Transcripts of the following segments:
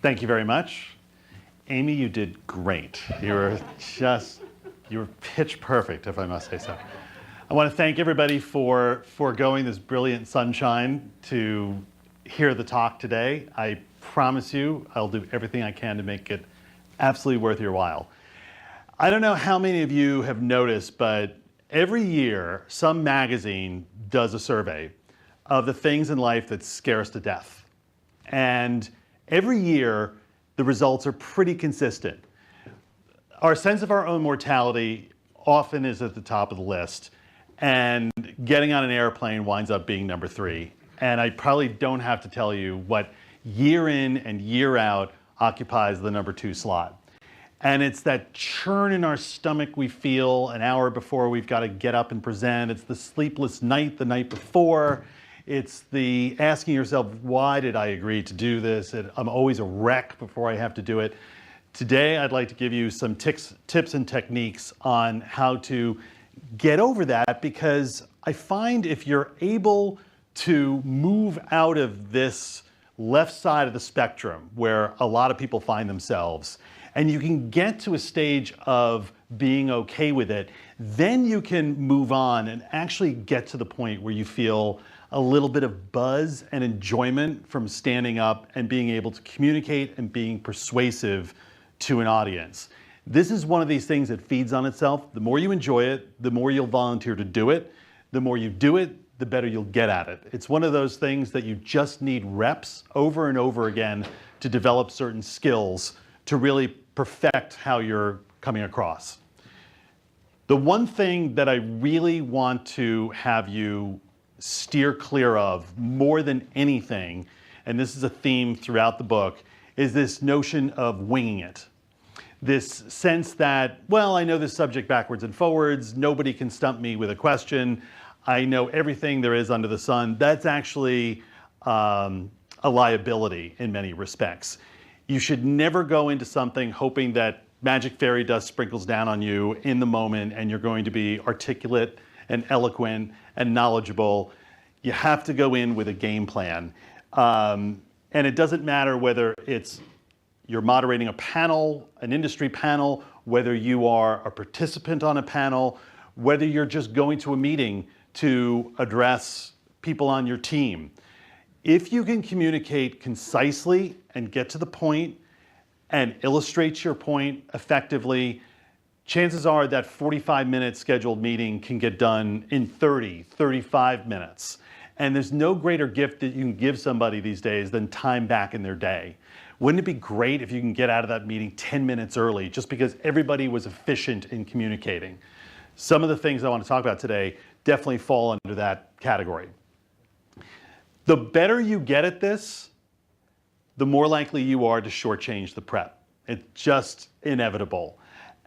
Thank you very much. Amy, you did great. You were pitch perfect, if I must say so. I want to thank everybody for foregoing this brilliant sunshine to hear the talk today. I promise you, I'll do everything I can to make it absolutely worth your while. I don't know how many of you have noticed, but every year, some magazine does a survey of the things in life that scare us to death. And every year, the results are pretty consistent. Our sense of our own mortality often is at the top of the list, and getting on an airplane winds up being number 3. And I probably don't have to tell you what year in and year out occupies the number 2 slot. And it's that churn in our stomach we feel an hour before we've got to get up and present. It's the sleepless night the night before. It's the asking yourself, why did I agree to do this? I'm always a wreck before I have to do it. Today, I'd like to give you some tips and techniques on how to get over that, because I find if you're able to move out of this left side of the spectrum where a lot of people find themselves, and you can get to a stage of being okay with it, then you can move on and actually get to the point where you feel a little bit of buzz and enjoyment from standing up and being able to communicate and being persuasive to an audience. This is one of these things that feeds on itself. The more you enjoy it, the more you'll volunteer to do it. The more you do it, the better you'll get at it. It's one of those things that you just need reps over and over again to develop certain skills to really perfect how you're coming across. The one thing that I really want to have you steer clear of more than anything, and this is a theme throughout the book, is this notion of winging it. This sense that, well, I know this subject backwards and forwards, nobody can stump me with a question, I know everything there is under the sun. That's actually a liability in many respects. You should never go into something hoping that magic fairy dust sprinkles down on you in the moment and you're going to be articulate and eloquent and knowledgeable. You have to go in with a game plan. And it doesn't matter whether you're moderating a panel, an industry panel, whether you are a participant on a panel, whether you're just going to a meeting to address people on your team. If you can communicate concisely and get to the point and illustrate your point effectively, chances are that 45-minute scheduled meeting can get done in 30, 35 minutes. And there's no greater gift that you can give somebody these days than time back in their day. Wouldn't it be great if you can get out of that meeting 10 minutes early just because everybody was efficient in communicating? Some of the things I want to talk about today definitely fall under that category. The better you get at this, the more likely you are to shortchange the prep. It's just inevitable.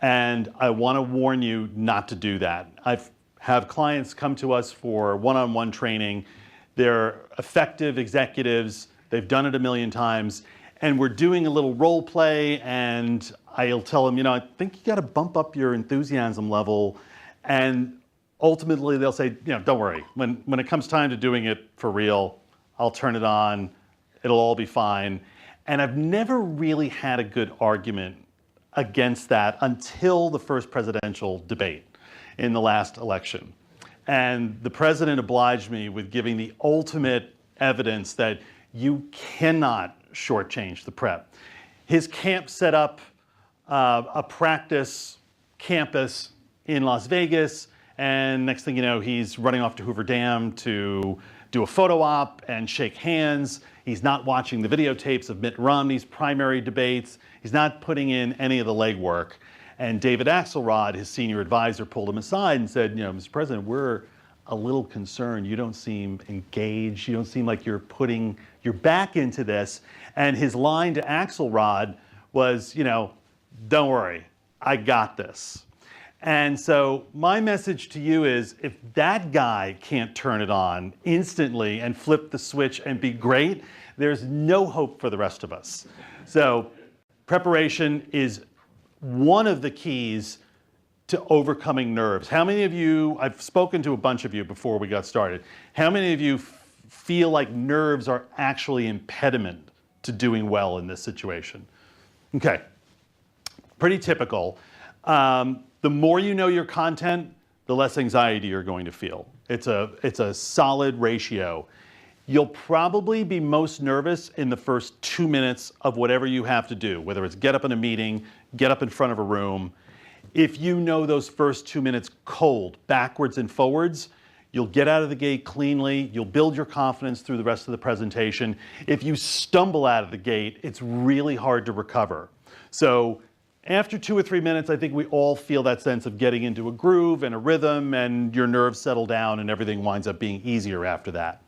And I want to warn you not to do that. I've have clients come to us for one-on-one training. They're effective executives. They've done it a million times. And we're doing a little role play, and I'll tell them, I think you got to bump up your enthusiasm level. And ultimately they'll say, don't worry. When it comes time to doing it for real, I'll turn it on. It'll all be fine. And I've never really had a good argument against that until the first presidential debate in the last election. And the president obliged me with giving the ultimate evidence that you cannot shortchange the prep. His camp set up a practice campus in Las Vegas, and next thing you know, he's running off to Hoover Dam to do a photo op and shake hands. He's not watching the videotapes of Mitt Romney's primary debates. He's not putting in any of the legwork. And David Axelrod, his senior advisor, pulled him aside and said, Mr. President, we're a little concerned. You don't seem engaged. You don't seem like you're putting your back into this. And his line to Axelrod was, don't worry, I got this. And so my message to you is, if that guy can't turn it on instantly and flip the switch and be great, there's no hope for the rest of us. So preparation is one of the keys to overcoming nerves. How many of you, I've spoken to a bunch of you before we got started, how many of you feel like nerves are actually impediment to doing well in this situation. Okay, pretty typical. The more you know your content, the less anxiety you're going to feel. It's a solid ratio. You'll probably be most nervous in the first 2 minutes of whatever you have to do, whether it's get up in a meeting, get up in front of a room. If you know those first 2 minutes cold, backwards and forwards, you'll get out of the gate cleanly, you'll build your confidence through the rest of the presentation. If you stumble out of the gate, it's really hard to recover. So after 2 or 3 minutes, I think we all feel that sense of getting into a groove and a rhythm, and your nerves settle down and everything winds up being easier after that.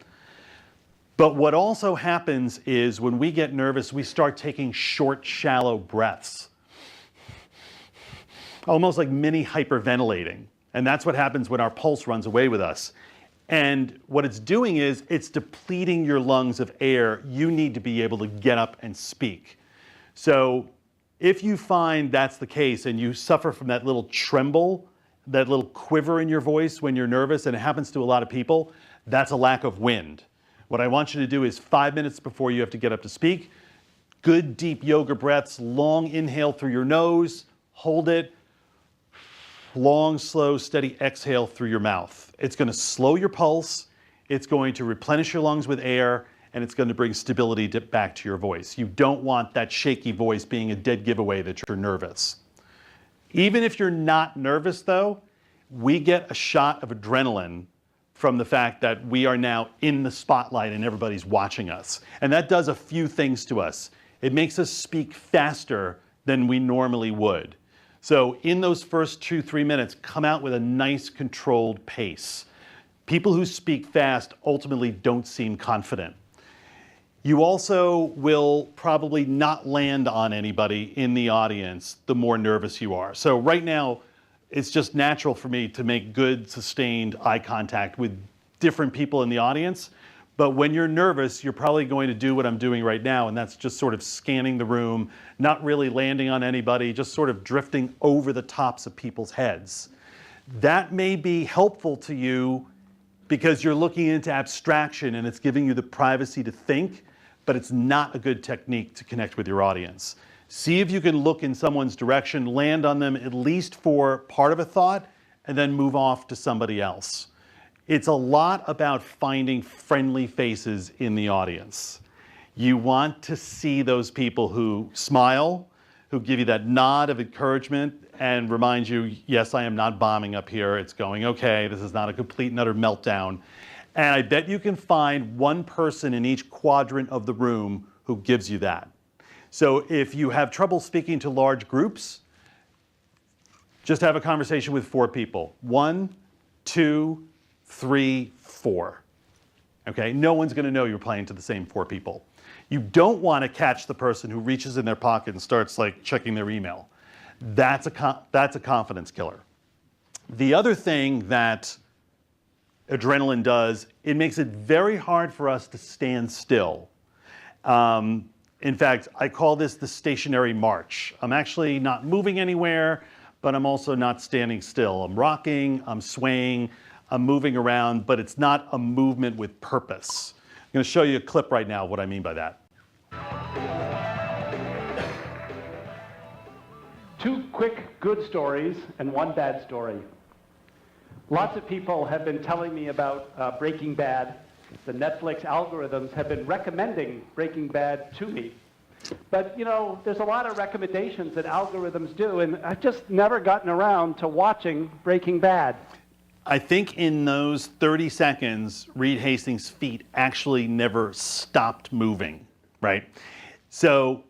But what also happens is when we get nervous, we start taking short, shallow breaths, almost like mini hyperventilating. And that's what happens when our pulse runs away with us. And what it's doing is it's depleting your lungs of air. You need to be able to get up and speak. So if you find that's the case and you suffer from that little tremble, that little quiver in your voice when you're nervous, and it happens to a lot of people, that's a lack of wind. What I want you to do is 5 minutes before you have to get up to speak, good deep yoga breaths, long inhale through your nose, hold it, long, slow, steady exhale through your mouth. It's going to slow your pulse, it's going to replenish your lungs with air, and it's going to bring stability back to your voice. You don't want that shaky voice being a dead giveaway that you're nervous. Even if you're not nervous though, we get a shot of adrenaline from the fact that we are now in the spotlight and everybody's watching us. And that does a few things to us. It makes us speak faster than we normally would. So in those first 2-3 minutes, come out with a nice controlled pace. People who speak fast ultimately don't seem confident. You also will probably not land on anybody in the audience the more nervous you are. So right now, it's just natural for me to make good, sustained eye contact with different people in the audience. But when you're nervous, you're probably going to do what I'm doing right now, and that's just sort of scanning the room, not really landing on anybody, just sort of drifting over the tops of people's heads. That may be helpful to you because you're looking into abstraction and it's giving you the privacy to think, but it's not a good technique to connect with your audience. See if you can look in someone's direction, land on them at least for part of a thought, and then move off to somebody else. It's a lot about finding friendly faces in the audience. You want to see those people who smile, who give you that nod of encouragement and remind you, yes, I am not bombing up here. It's going okay. This is not a complete and utter meltdown. And I bet you can find one person in each quadrant of the room who gives you that. So if you have trouble speaking to large groups, just have a conversation with 4 people. 1, 2, 3, 4. Okay, no one's going to know you're playing to the same 4 people. You don't want to catch the person who reaches in their pocket and starts like checking their email. That's a confidence killer. The other thing that adrenaline does, it makes it very hard for us to stand still. In fact, I call this the stationary march. I'm actually not moving anywhere, but I'm also not standing still. I'm rocking, I'm swaying, I'm moving around, but it's not a movement with purpose. I'm going to show you a clip right now of what I mean by that. 2 quick good stories and 1 bad story. Lots of people have been telling me about Breaking Bad. The Netflix algorithms have been recommending Breaking Bad to me. But, you know, there's a lot of recommendations that algorithms do, and I've just never gotten around to watching Breaking Bad. I think in those 30 seconds, Reed Hastings' feet actually never stopped moving, right? So,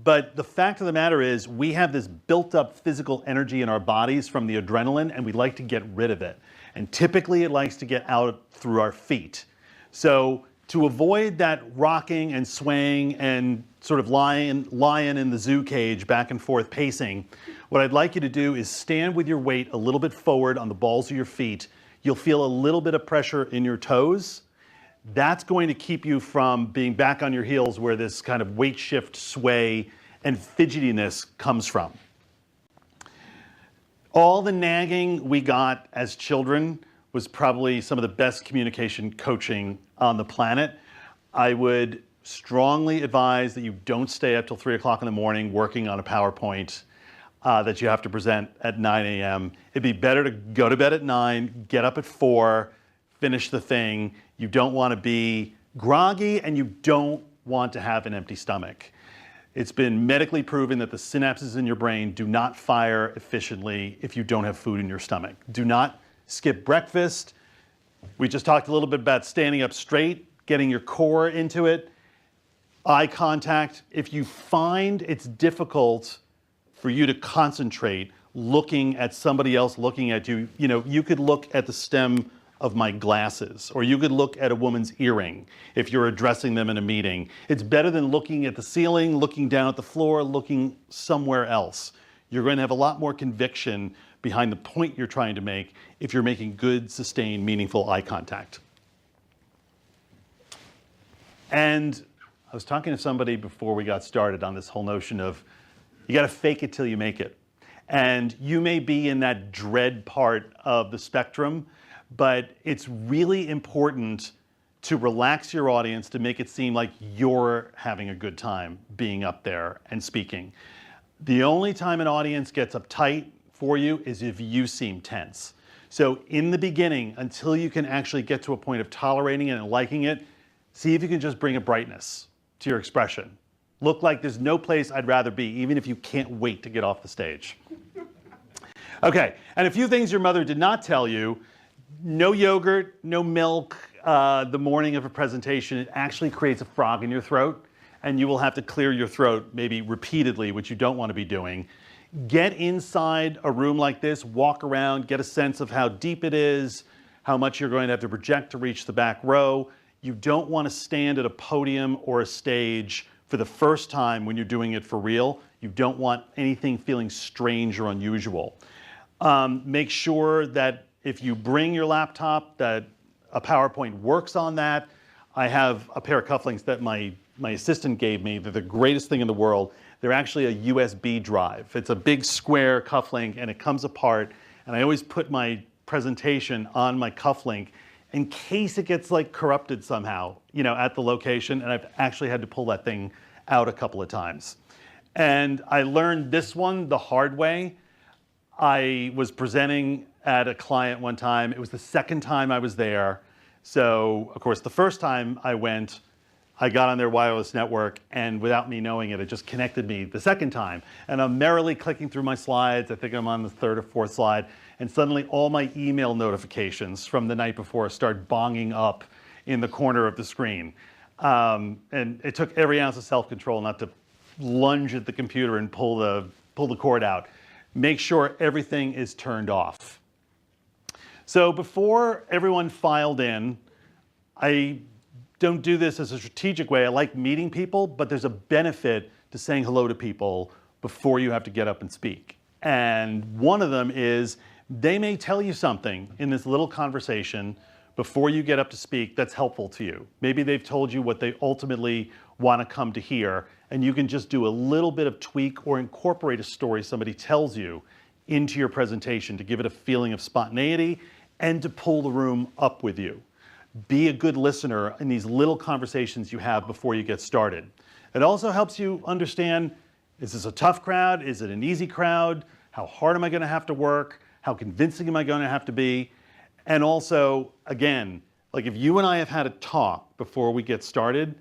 but the fact of the matter is we have this built up physical energy in our bodies from the adrenaline, and we like to get rid of it. And typically it likes to get out through our feet. So to avoid that rocking and swaying and sort of lion in the zoo cage back and forth pacing, what I'd like you to do is stand with your weight a little bit forward on the balls of your feet. You'll feel a little bit of pressure in your toes. That's going to keep you from being back on your heels where this kind of weight shift, sway, and fidgetiness comes from. All the nagging we got as children was probably some of the best communication coaching on the planet. I would strongly advise that you don't stay up till 3 o'clock in the morning working on a PowerPoint that you have to present at 9 a.m. It'd be better to go to bed at 9, get up at 4, finish the thing. You don't want to be groggy, and you don't want to have an empty stomach. It's been medically proven that the synapses in your brain do not fire efficiently if you don't have food in your stomach. Do not skip breakfast. We just talked a little bit about standing up straight, getting your core into it. Eye contact. If you find it's difficult for you to concentrate looking at somebody else looking at you, you could look at the stem of my glasses, or you could look at a woman's earring if you're addressing them in a meeting. It's better than looking at the ceiling, looking down at the floor, looking somewhere else. You're going to have a lot more conviction behind the point you're trying to make if you're making good, sustained, meaningful eye contact. And I was talking to somebody before we got started on this whole notion of you got to fake it till you make it. And you may be in that dread part of the spectrum, but it's really important to relax your audience, to make it seem like you're having a good time being up there and speaking. The only time an audience gets uptight for you is if you seem tense. So in the beginning, until you can actually get to a point of tolerating it and liking it, see if you can just bring a brightness to your expression. Look like there's no place I'd rather be, even if you can't wait to get off the stage. Okay, and a few things your mother did not tell you. No yogurt, no milk the morning of a presentation. It actually creates a frog in your throat, and you will have to clear your throat maybe repeatedly, which you don't want to be doing. Get inside a room like this, walk around, get a sense of how deep it is, how much you're going to have to project to reach the back row. You don't want to stand at a podium or a stage for the first time when you're doing it for real. You don't want anything feeling strange or unusual. Make sure that if you bring your laptop, that a PowerPoint works on that. I have a pair of cufflinks that my assistant gave me. They're the greatest thing in the world. They're actually a USB drive. It's a big square cufflink, and it comes apart. And I always put my presentation on my cufflink in case it gets corrupted somehow, at the location. And I've actually had to pull that thing out a couple of times. And I learned this one the hard way. I was presenting at a client one time. It was the second time I was there. So, of course, the first time I went, I got on their wireless network, and without me knowing it, it just connected me the second time. And I'm merrily clicking through my slides. I think I'm on the third or fourth slide. And suddenly all my email notifications from the night before start bonging up in the corner of the screen. And it took every ounce of self-control not to lunge at the computer and pull the cord out. Make sure everything is turned off. So before everyone filed in, I don't do this as a strategic way. I like meeting people, but there's a benefit to saying hello to people before you have to get up and speak. And one of them is they may tell you something in this little conversation before you get up to speak that's helpful to you. Maybe they've told you what they ultimately want to come to hear, and you can just do a little bit of tweak or incorporate a story somebody tells you into your presentation to give it a feeling of spontaneity and to pull the room up with you. Be a good listener in these little conversations you have before you get started. It also helps you understand, is this a tough crowd? Is it an easy crowd? How hard am I going to have to work? How convincing am I going to have to be? And also, again, if you and I have had a talk before we get started,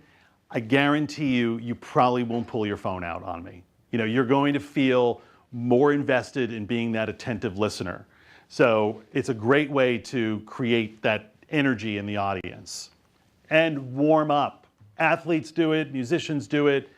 I guarantee you probably won't pull your phone out on me. You're going to feel more invested in being that attentive listener. So it's a great way to create that energy in the audience. And warm up. Athletes do it, musicians do it.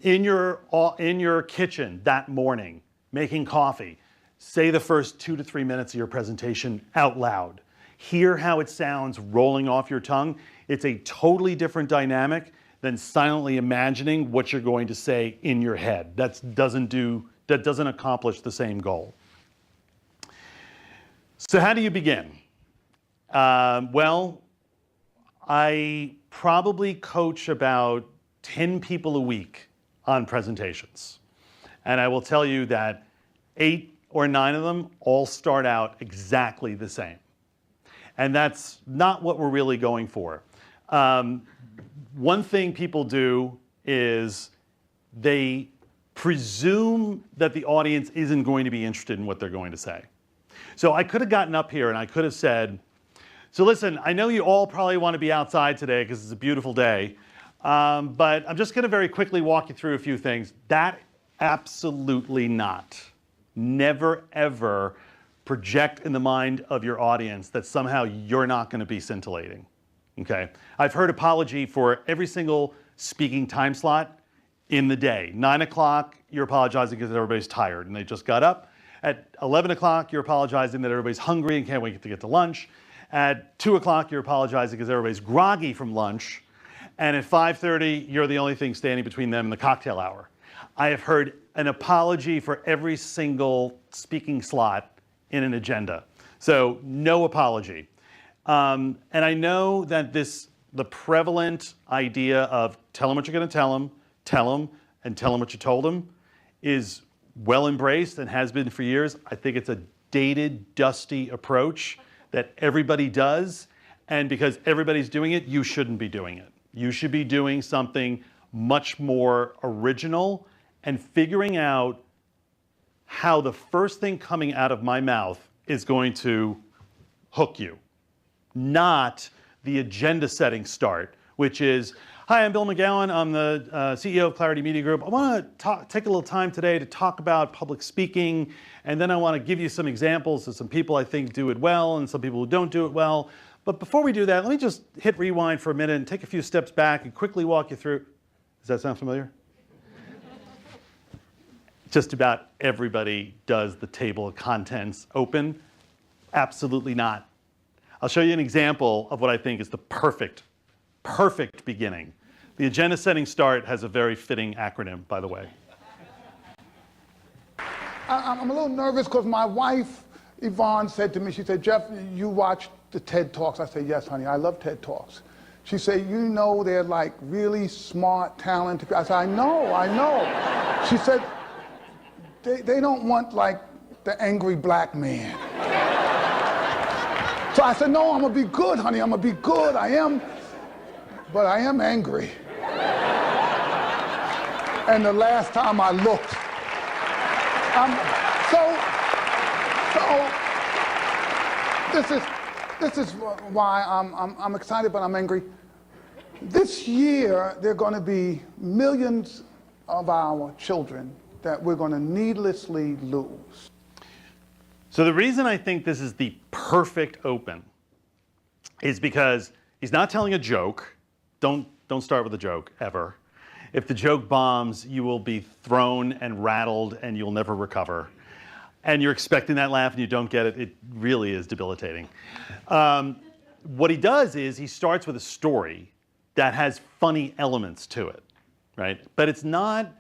In your kitchen that morning, making coffee, say the first 2 to 3 minutes of your presentation out loud. Hear how it sounds rolling off your tongue. It's a totally different dynamic than silently imagining what you're going to say in your head. That doesn't accomplish the same goal. So how do you begin? Well, I probably coach about 10 people a week on presentations. And I will tell you that 8 or 9 of them all start out exactly the same. And that's not what we're really going for. One thing people do is they presume that the audience isn't going to be interested in what they're going to say. So I could have gotten up here and I could have said, so listen, I know you all probably want to be outside today because it's a beautiful day, but I'm just going to very quickly walk you through a few things. That absolutely not. Never, ever project in the mind of your audience that somehow you're not going to be scintillating. Okay? I've heard apology for every single speaking time slot in the day. 9 o'clock, you're apologizing because everybody's tired and they just got up. At 11 o'clock, you're apologizing that everybody's hungry and can't wait to get to lunch. At 2 o'clock, you're apologizing because everybody's groggy from lunch. And at 5:30, you're the only thing standing between them and the cocktail hour. I have heard an apology for every single speaking slot in an agenda. So no apology. And I know that the prevalent idea of tell them what you're going to tell them, and tell them what you told them is well embraced and has been for years. I think it's a dated, dusty approach that everybody does. And because everybody's doing it, you shouldn't be doing it. You should be doing something much more original and figuring out how the first thing coming out of my mouth is going to hook you, not the agenda setting start, which is, hi, I'm Bill McGowan. I'm the CEO of Clarity Media Group. I want to take a little time today to talk about public speaking, and then I want to give you some examples of some people I think do it well and some people who don't do it well. But before we do that, let me just hit rewind for a minute and take a few steps back and quickly walk you through. Does that sound familiar? Just about everybody does the table of contents open. Absolutely not. I'll show you an example of what I think is the perfect beginning. The agenda setting start has a very fitting acronym, by the way. I'm a little nervous because my wife, Yvonne, said to me, she said, Jeff, you watch the TED Talks? I said, yes, honey, I love TED Talks. She said, you know they're like really smart, talented people. I said, I know. She said, they don't want like the angry black man. So I said, no, I'm gonna be good, honey, I'm gonna be good, I am, but I am angry. And the last time I looked, this is why I'm excited, but I'm angry. This year, there are going to be millions of our children that we're going to needlessly lose. So the reason I think this is the perfect open is because he's not telling a joke. Don't start with a joke, ever. If the joke bombs, you will be thrown and rattled and you'll never recover. And you're expecting that laugh and you don't get it, it really is debilitating. What he does is he starts with a story that has funny elements to it, right? But it's not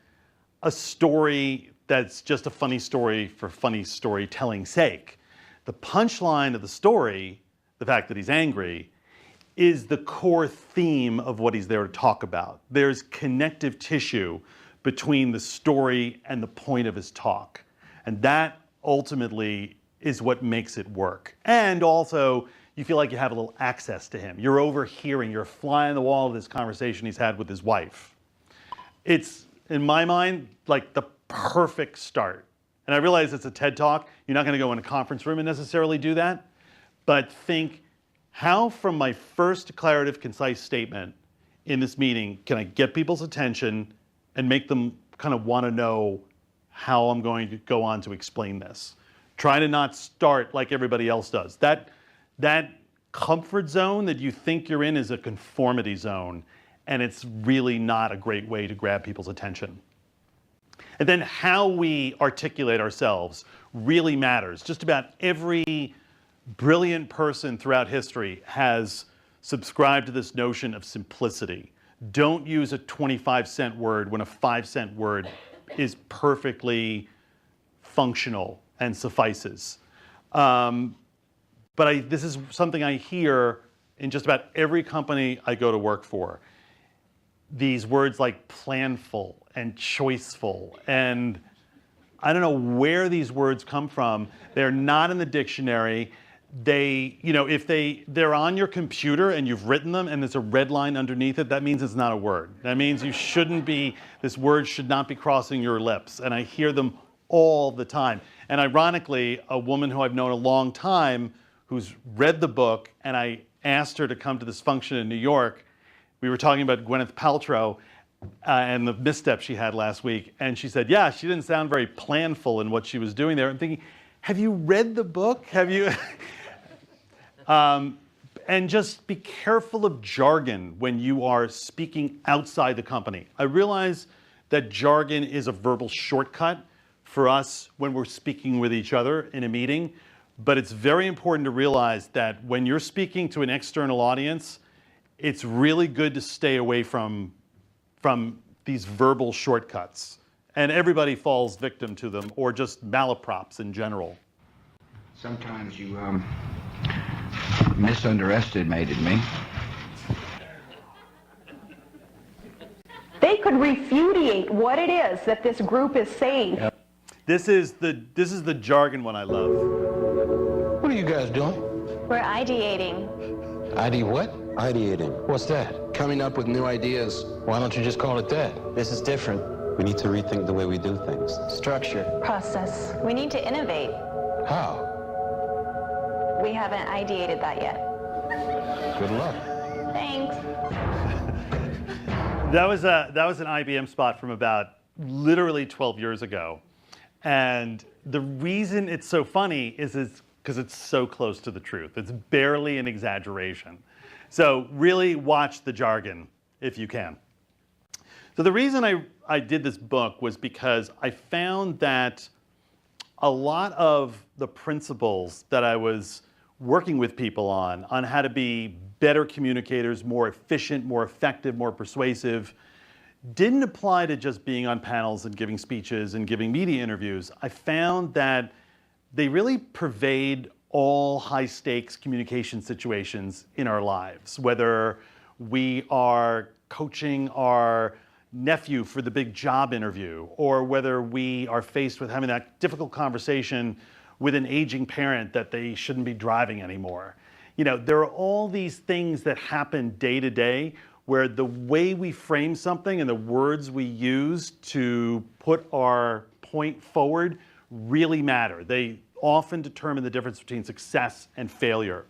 a story that's just a funny story for funny storytelling's sake. The punchline of the story, the fact that he's angry, is the core theme of what he's there to talk about. There's connective tissue between the story and the point of his talk. And that ultimately is what makes it work. And also, you feel like you have a little access to him. You're overhearing, you're a fly on the wall of this conversation he's had with his wife. It's, in my mind, like the perfect start. And I realize it's a TED Talk. You're not going to go in a conference room and necessarily do that. But think, how from my first declarative, concise statement in this meeting can I get people's attention and make them kind of want to know how I'm going to go on to explain this? Try to not start like everybody else does. That comfort zone that you think you're in is a conformity zone, and it's really not a great way to grab people's attention. And then how we articulate ourselves really matters. Just about every brilliant person throughout history has subscribed to this notion of simplicity. Don't use a 25-cent word when a 5-cent word is perfectly functional and suffices. But this is something I hear in just about every company I go to work for. These words like planful and choiceful, and I don't know where these words come from. They're not in the dictionary. if they're on your computer and you've written them and there's a red line underneath it, that means it's not a word. That means this word should not be crossing your lips. And I hear them all the time. And ironically, a woman who I've known a long time who's read the book, and I asked her to come to this function in New York. We were talking about Gwyneth Paltrow and the misstep she had last week. And she said, yeah, she didn't sound very planful in what she was doing there. I'm thinking, have you read the book? Have you? And just be careful of jargon when you are speaking outside the company. I realize that jargon is a verbal shortcut for us when we're speaking with each other in a meeting, but it's very important to realize that when you're speaking to an external audience, it's really good to stay away from these verbal shortcuts. And everybody falls victim to them, or just malaprops in general. Sometimes you misunderestimated me. They could repudiate what it is that this group is saying. Yep. This is the jargon one I love. What are you guys doing? We're ideating. ID what? Ideating. What's that? Coming up with new ideas. Why don't you just call it that? This is different. We need to rethink the way we do things. Structure. Process. We need to innovate. How? We haven't ideated that yet. Good luck. Thanks. That was an IBM spot from about literally 12 years ago. And the reason it's so funny is because it's so close to the truth. It's barely an exaggeration. So really watch the jargon if you can. So the reason I did this book was because I found that a lot of the principles that I was working with people on how to be better communicators, more efficient, more effective, more persuasive, didn't apply to just being on panels and giving speeches and giving media interviews. I found that they really pervade all high-stakes communication situations in our lives, whether we are coaching our nephew for the big job interview, or whether we are faced with having that difficult conversation with an aging parent that they shouldn't be driving anymore. There are all these things that happen day to day where the way we frame something and the words we use to put our point forward really matter. They often determine the difference between success and failure.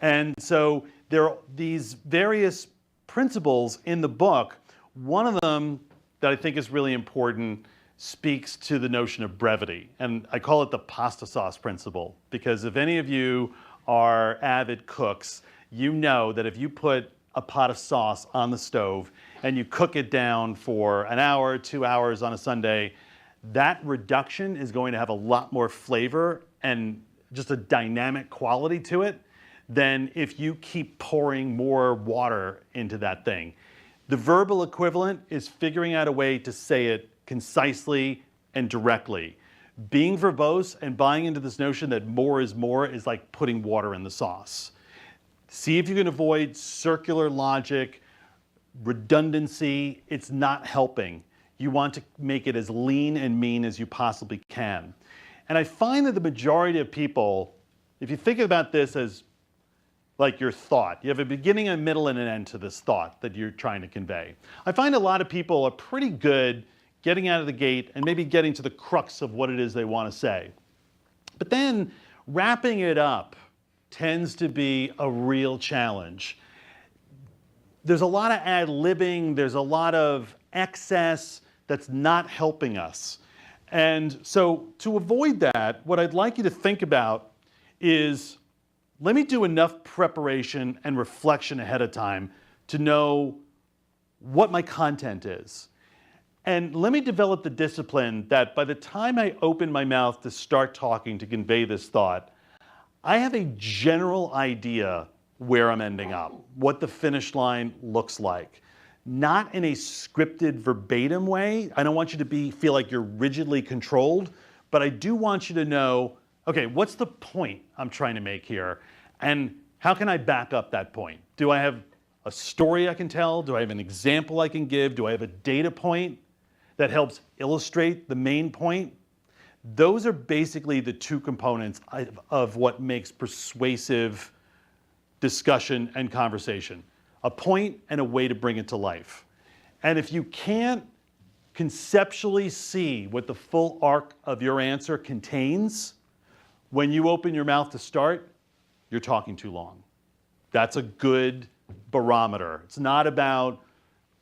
And so there are these various principles in the book. One of them that I think is really important speaks to the notion of brevity. And I call it the pasta sauce principle, because if any of you are avid cooks, you know that if you put a pot of sauce on the stove and you cook it down for an hour, 2 hours on a Sunday, that reduction is going to have a lot more flavor and just a dynamic quality to it than if you keep pouring more water into that thing. The verbal equivalent is figuring out a way to say it concisely and directly. Being verbose and buying into this notion that more is like putting water in the sauce. See if you can avoid circular logic, redundancy. It's not helping. You want to make it as lean and mean as you possibly can. And I find that the majority of people, if you think about this as like your thought, you have a beginning, a middle, and an end to this thought that you're trying to convey. I find a lot of people are pretty good getting out of the gate and maybe getting to the crux of what it is they want to say. But then wrapping it up tends to be a real challenge. There's a lot of ad-libbing, there's a lot of excess that's not helping us. And so to avoid that, what I'd like you to think about is, let me do enough preparation and reflection ahead of time to know what my content is. And let me develop the discipline that by the time I open my mouth to start talking to convey this thought, I have a general idea where I'm ending up, what the finish line looks like. Not in a scripted verbatim way. I don't want you to feel like you're rigidly controlled, but I do want you to know, okay, what's the point I'm trying to make here? And how can I back up that point? Do I have a story I can tell? Do I have an example I can give? Do I have a data point that helps illustrate the main point? Those are basically the two components of what makes persuasive discussion and conversation. A point and a way to bring it to life. And if you can't conceptually see what the full arc of your answer contains, when you open your mouth to start, you're talking too long. That's a good barometer. It's not about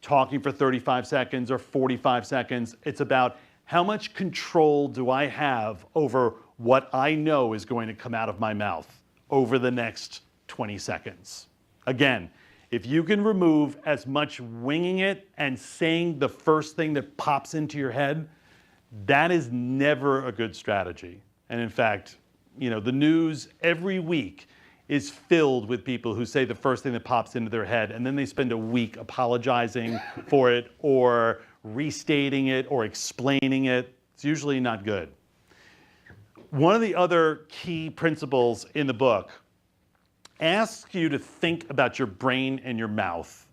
talking for 35 seconds or 45 seconds. It's about how much control do I have over what I know is going to come out of my mouth over the next 20 seconds. Again, if you can remove as much winging it and saying the first thing that pops into your head, that is never a good strategy. And in fact, you know, the news every week is filled with people who say the first thing that pops into their head, and then they spend a week apologizing for it or restating it or explaining it. It's usually not good. One of the other key principles in the book asks you to think about your brain and your mouth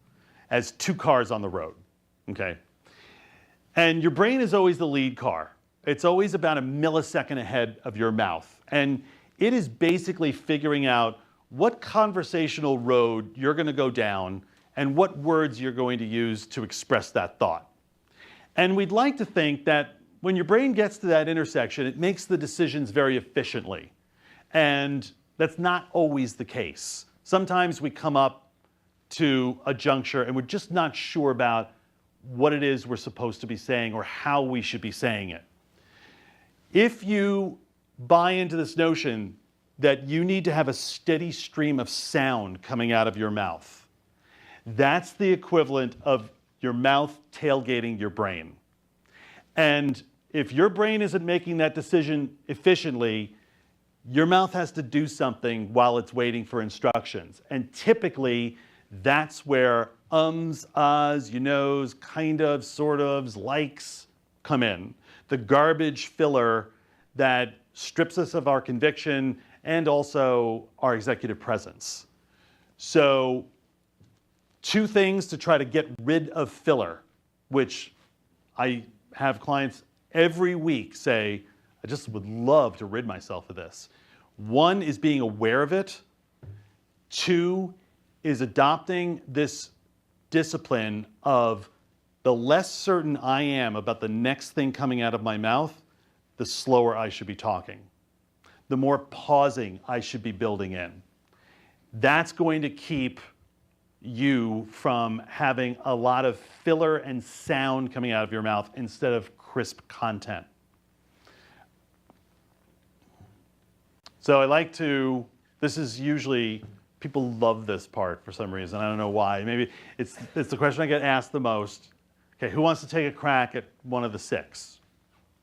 as two cars on the road, okay? And your brain is always the lead car. It's always about a millisecond ahead of your mouth. And it is basically figuring out what conversational road you're going to go down and what words you're going to use to express that thought. And we'd like to think that when your brain gets to that intersection, it makes the decisions very efficiently. And that's not always the case. Sometimes we come up to a juncture and we're just not sure about what it is we're supposed to be saying or how we should be saying it. If you buy into this notion that you need to have a steady stream of sound coming out of your mouth, that's the equivalent of your mouth tailgating your brain. And if your brain isn't making that decision efficiently, your mouth has to do something while it's waiting for instructions. And typically, that's where ums, ahs, you knows, kind of, sort ofs, likes come in. The garbage filler that strips us of our conviction and also our executive presence. So, two things to try to get rid of filler, which I have clients every week say, I just would love to rid myself of this. One is being aware of it. Two is adopting this discipline of the less certain I am about the next thing coming out of my mouth, the slower I should be talking. The more pausing I should be building in. That's going to keep you from having a lot of filler and sound coming out of your mouth instead of crisp content. So I like to, this is usually, people love this part for some reason. I don't know why. Maybe it's the question I get asked the most. Okay, who wants to take a crack at one of the six?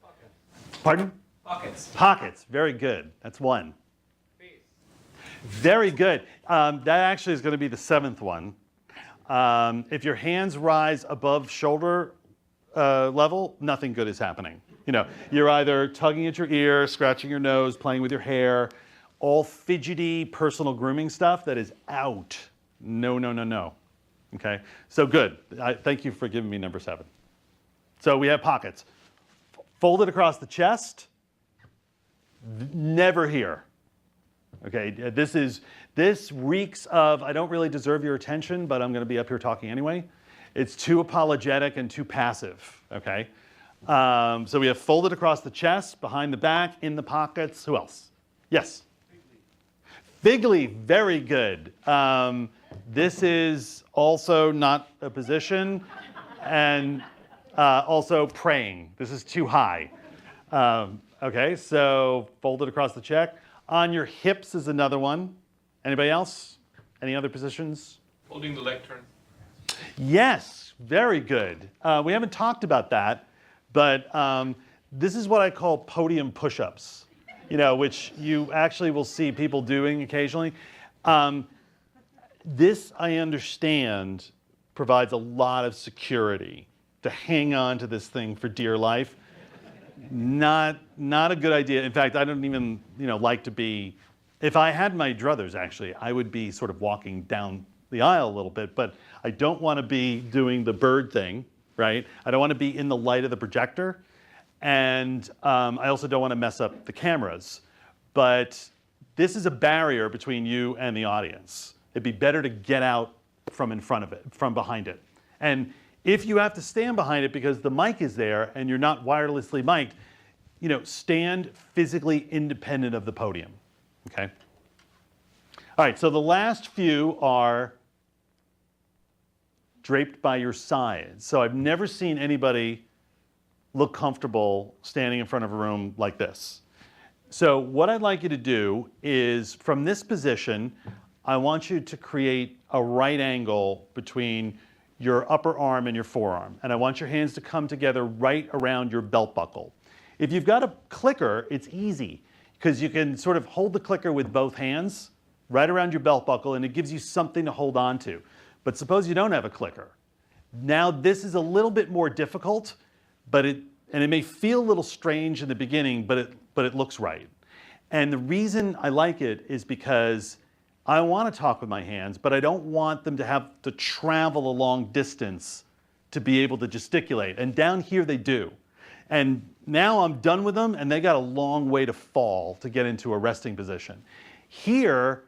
Pockets. Pardon? Pockets. Pockets, very good. That's one. Face. Very good. That actually is going to be the seventh one. If your hands rise above shoulder level, nothing good is happening. You know, you're either tugging at your ear, scratching your nose, playing with your hair, all fidgety personal grooming stuff that is out. No, no, no, no. Okay, so good. Thank you for giving me number 7. So we have pockets. Folded across the chest, never here. Okay, this reeks of, I don't really deserve your attention, but I'm going to be up here talking anyway. It's too apologetic and too passive, okay? So we have folded across the chest, behind the back, in the pockets. Who else? Yes? Fig leaf, very good. This is also not a position, and also praying. This is too high. Okay, so folded across the chest. On your hips is another one. Anybody else? Any other positions? Holding the lectern. Yes, very good. We haven't talked about that, but this is what I call podium push-ups, you know, which you actually will see people doing occasionally. This, I understand, provides a lot of security to hang on to this thing for dear life. Not a good idea. In fact, I don't even, like to be, if I had my druthers, actually, I would be sort of walking down the aisle a little bit, but I don't want to be doing the bird thing, right? I don't want to be in the light of the projector. And I also don't want to mess up the cameras. But this is a barrier between you and the audience. It'd be better to get out from in front of it, from behind it. And if you have to stand behind it because the mic is there and you're not wirelessly mic'd, stand physically independent of the podium, okay? All right, so the last few are draped by your sides. So I've never seen anybody look comfortable standing in front of a room like this. So what I'd like you to do is, from this position, I want you to create a right angle between your upper arm and your forearm. And I want your hands to come together right around your belt buckle. If you've got a clicker, it's easy because you can sort of hold the clicker with both hands right around your belt buckle and it gives you something to hold on to. But suppose you don't have a clicker. Now this is a little bit more difficult, but it may feel a little strange in the beginning, but it looks right. And the reason I like it is because I want to talk with my hands, but I don't want them to have to travel a long distance to be able to gesticulate. And down here they do. And now I'm done with them and they got a long way to fall to get into a resting position. Here,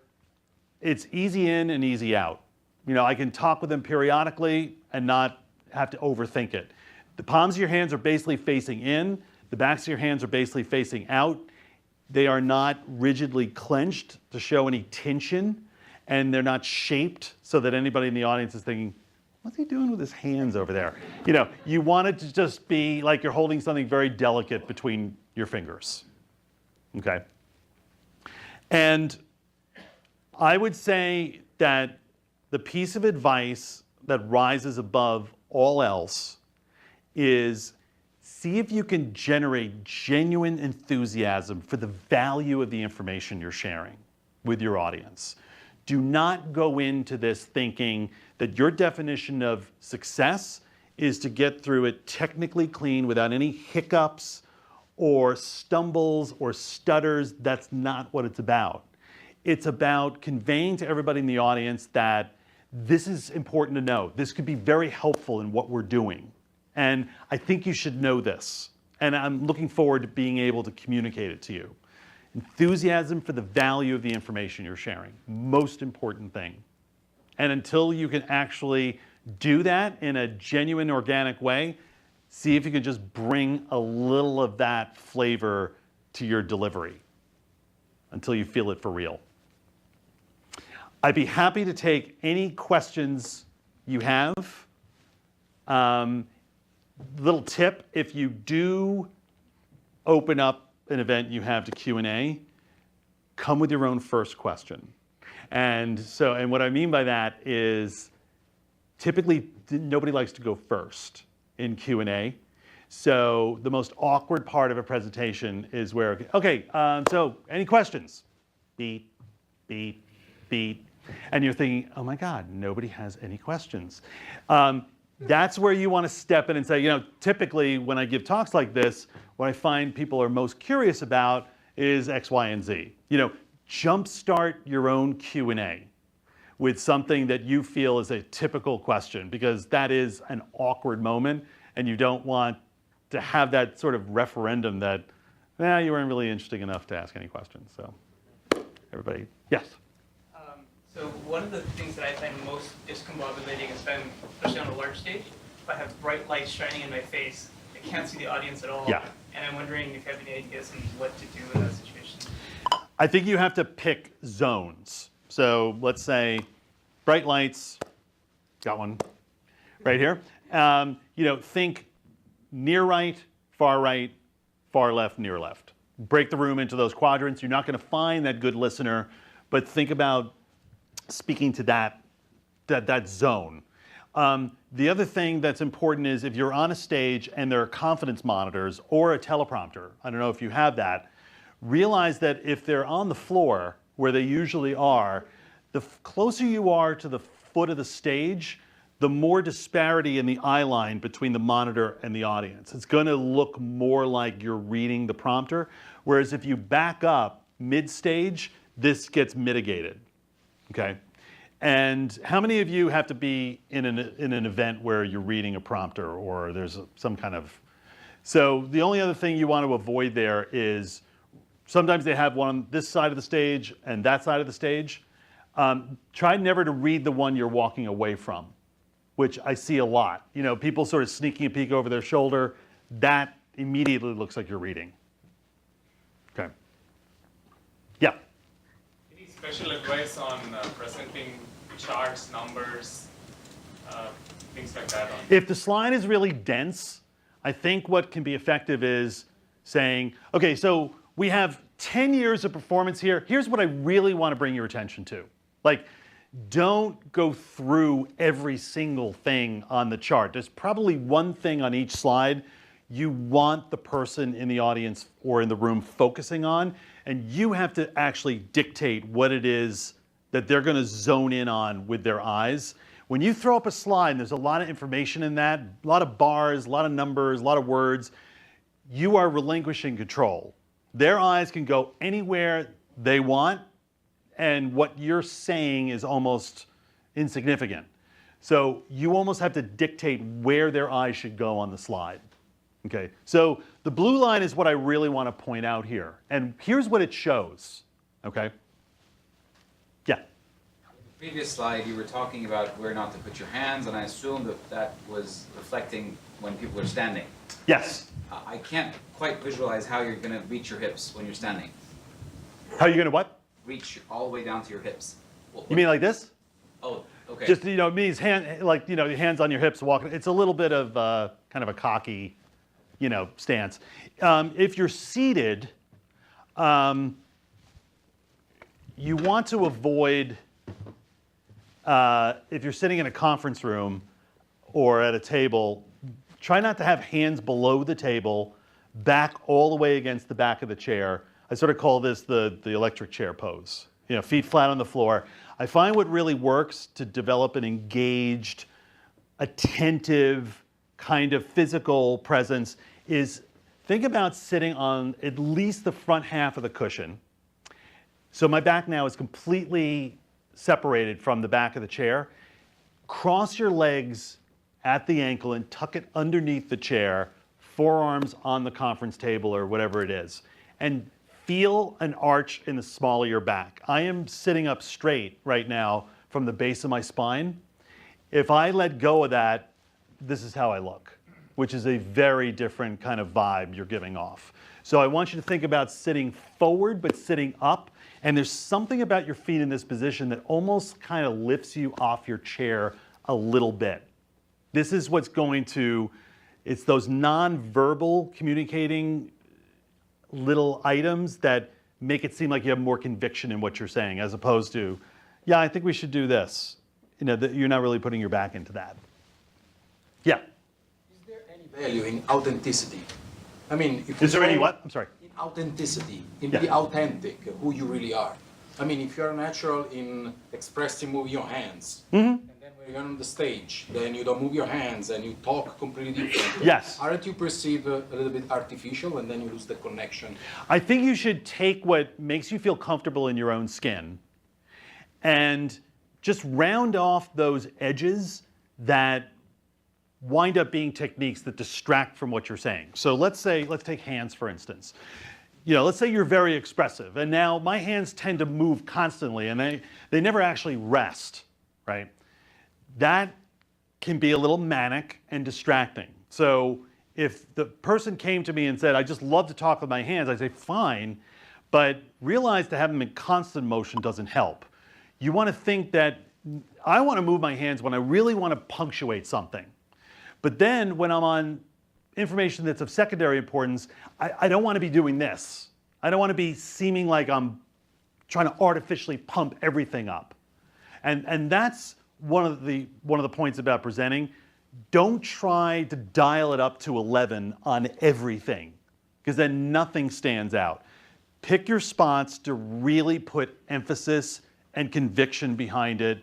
it's easy in and easy out. I can talk with them periodically and not have to overthink it. The palms of your hands are basically facing in. The backs of your hands are basically facing out. They are not rigidly clenched to show any tension, and they're not shaped so that anybody in the audience is thinking, what's he doing with his hands over there? You want it to just be like you're holding something very delicate between your fingers, okay? And I would say that the piece of advice that rises above all else is see if you can generate genuine enthusiasm for the value of the information you're sharing with your audience. Do not go into this thinking that your definition of success is to get through it technically clean without any hiccups or stumbles or stutters. That's not what it's about. It's about conveying to everybody in the audience that this is important to know. This could be very helpful in what we're doing. And I think you should know this. And I'm looking forward to being able to communicate it to you. Enthusiasm for the value of the information you're sharing. Most important thing. And until you can actually do that in a genuine, organic way, see if you can just bring a little of that flavor to your delivery until you feel it for real. I'd be happy to take any questions you have. Little tip, if you do open up an event you have to Q&A, come with your own first question. And what I mean by that is typically nobody likes to go first in Q&A. So the most awkward part of a presentation is where, okay, so any questions? Beep, beep, beep. And you're thinking, oh my God, nobody has any questions. That's where you want to step in and say, typically when I give talks like this, what I find people are most curious about is X, Y, and Z. Jumpstart your own Q&A with something that you feel is a typical question, because that is an awkward moment and you don't want to have that sort of referendum that, you weren't really interesting enough to ask any questions. So everybody, yes? So one of the things that I find most discombobulating is especially on a large stage, if I have bright lights shining in my face, I can't see the audience at all. Yeah. And I'm wondering if you have any ideas on what to do in that situation. I think you have to pick zones. So let's say bright lights, got one right here. Think near right, far left, near left. Break the room into those quadrants. You're not going to find that good listener, but think about speaking to that zone. The other thing that's important is if you're on a stage and there are confidence monitors or a teleprompter, I don't know if you have that, realize that if they're on the floor, where they usually are, the closer you are to the foot of the stage, the more disparity in the eye line between the monitor and the audience. It's going to look more like you're reading the prompter, whereas if you back up mid-stage, this gets mitigated. Okay, and how many of you have to be in an event where you're reading a prompter or there's some kind of So the only other thing you want to avoid there is sometimes they have one on this side of the stage and that side of the stage. Try never to read the one you're walking away from, which I see a lot. You know, people sort of sneaking a peek over their shoulder. That immediately looks like you're reading. Okay. Yeah. Any special advice on presenting charts, numbers, things like that? If the slide is really dense, I think what can be effective is saying, okay, so we have 10 years of performance here. Here's what I really want to bring your attention to. Like, don't go through every single thing on the chart. There's probably one thing on each slide you want the person in the audience or in the room focusing on, and you have to actually dictate what it is that they're going to zone in on with their eyes. When you throw up a slide and there's a lot of information in that, a lot of bars, a lot of numbers, a lot of words, you are relinquishing control. Their eyes can go anywhere they want, and what you're saying is almost insignificant. So you almost have to dictate where their eyes should go on the slide. Okay, so the blue line is what I really want to point out here. And here's what it shows, okay? Yeah. Previous slide, you were talking about where not to put your hands, and I assume that that was reflecting when people are standing. Yes. I can't quite visualize how you're going to reach your hips when you're standing. How are you going to what? Reach all the way down to your hips. You mean like this? Oh, okay. Just, you know, it means like, you know, your hands on your hips walking. It's a little bit of kind of a cocky, you know, stance. If you're seated, you want to avoid, if you're sitting in a conference room or at a table, try not to have hands below the table, back all the way against the back of the chair. I sort of call this the electric chair pose. You know, feet flat on the floor. I find what really works to develop an engaged, attentive kind of physical presence is think about sitting on at least the front half of the cushion. So my back now is completely separated from the back of the chair. Cross your legs at the ankle and tuck it underneath the chair, forearms on the conference table or whatever it is. And feel an arch in the small of your back. I am sitting up straight right now from the base of my spine. If I let go of that, this is how I look, which is a very different kind of vibe you're giving off. So I want you to think about sitting forward, but sitting up. And there's something about your feet in this position that almost kind of lifts you off your chair a little bit. This is what's going to, it's those non-verbal communicating little items that make it seem like you have more conviction in what you're saying, as opposed to, yeah, I think we should do this. You know, you're not really putting your back into that. Yeah. Is there any value in authenticity? I mean, if is there any what? I'm sorry. In authenticity, in be authentic, who you really are. I mean, if you're natural in expressing, moving your hands, and then when you're on the stage, then you don't move your hands and you talk completely different. Yes. Aren't you perceived a little bit artificial, and then you lose the connection? I think you should take what makes you feel comfortable in your own skin and just round off those edges that wind up being techniques that distract from what you're saying. So let's take hands for instance. You know, let's say you're very expressive, and now my hands tend to move constantly, and they never actually rest, right? That can be a little manic and distracting. So if the person came to me and said, I just love to talk with my hands, I'd say, fine, but realize to have them in constant motion doesn't help. You want to think that I want to move my hands when I really want to punctuate something. But then when I'm on information that's of secondary importance, I don't want to be doing this. I don't want to be seeming like I'm trying to artificially pump everything up. And that's one of the points about presenting. Don't try to dial it up to 11 on everything, because then nothing stands out. Pick your spots to really put emphasis and conviction behind it.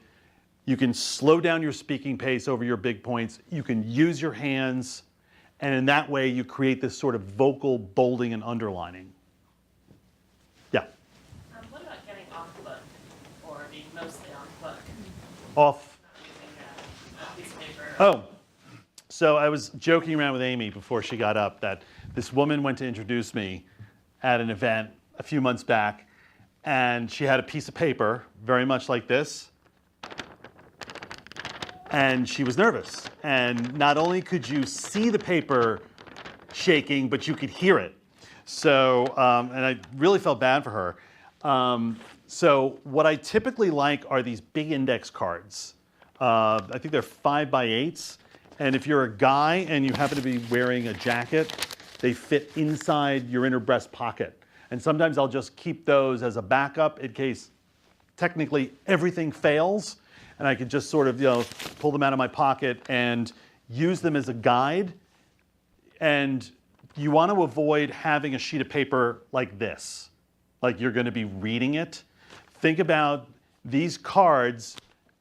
You can slow down your speaking pace over your big points. You can use your hands. And in that way, you create this sort of vocal bolding and underlining. Yeah? What about getting off book, or being mostly on book? Off? Using a piece of paper. Oh. So I was joking around with Amy before she got up that this woman went to introduce me at an event a few months back, and she had a piece of paper, very much like this, and she was nervous. And not only could you see the paper shaking, but you could hear it. So, and I really felt bad for her. So what I typically like are these big index cards. I think they're 5x8s. And if you're a guy and you happen to be wearing a jacket, they fit inside your inner breast pocket. And sometimes I'll just keep those as a backup in case technically everything fails. And I could just sort of, pull them out of my pocket and use them as a guide. And you want to avoid having a sheet of paper like this, like you're going to be reading it. Think about these cards